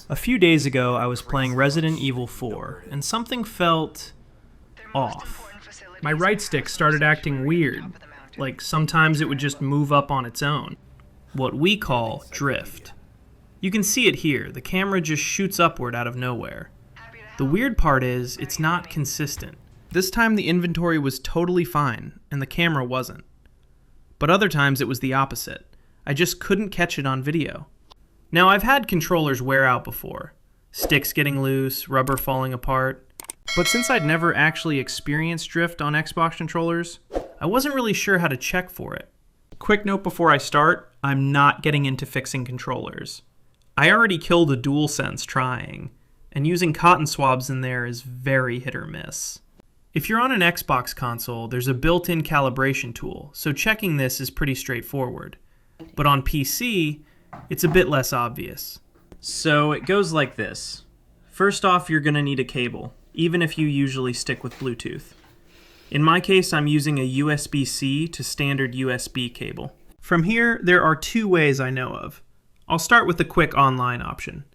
A few days ago, I was playing Resident Evil 4, and something felt off. My right stick started acting weird, like sometimes it would just move up on its own. What we call drift. You can see it here, the camera just shoots upward out of nowhere. The weird part is, it's not consistent. This time the inventory was totally fine, and the camera wasn't. But other times it was the opposite. I just couldn't catch it on video. Now, I've had controllers wear out before. Sticks getting loose, rubber falling apart. But since I'd never actually experienced drift on Xbox controllers, I wasn't really sure how to check for it. Quick note before I start, I'm not getting into fixing controllers. I already killed a DualSense trying, and using cotton swabs in there is very hit or miss. If you're on an Xbox console, there's a built-in calibration tool, so checking this is pretty straightforward. But on PC, it's a bit less obvious. So it goes like this. First off, you're going to need a cable, even if you usually stick with Bluetooth. In my case, I'm using a USB-C to standard USB cable. From here, there are two ways I know of. I'll start with the quick online option,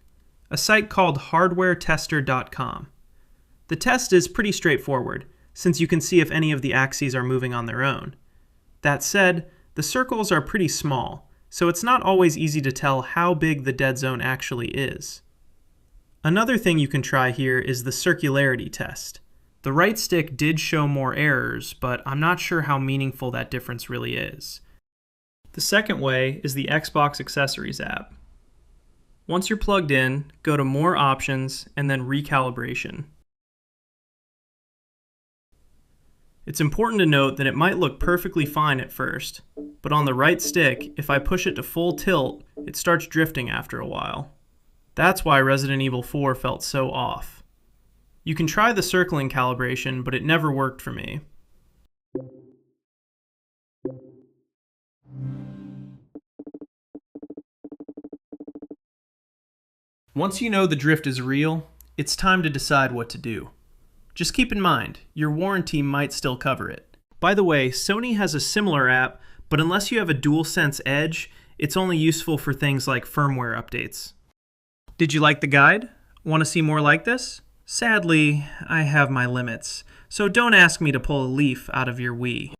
a site called hardwaretester.com. The test is pretty straightforward, since you can see if any of the axes are moving on their own. That said, the circles are pretty small, so it's not always easy to tell how big the dead zone actually is. Another thing you can try here is the circularity test. The right stick did show more errors, but I'm not sure how meaningful that difference really is. The second way is the Xbox Accessories app. Once you're plugged in, go to More Options and then Recalibration. It's important to note that it might look perfectly fine at first, but on the right stick, if I push it to full tilt, it starts drifting after a while. That's why Resident Evil 4 felt so off. You can try the circling calibration, but it never worked for me. Once you know the drift is real, it's time to decide what to do. Just keep in mind, your warranty might still cover it. By the way, Sony has a similar app, but unless you have a DualSense Edge, it's only useful for things like firmware updates. Did you like the guide? Want to see more like this? Sadly, I have my limits, so don't ask me to pull a leaf out of your Wii.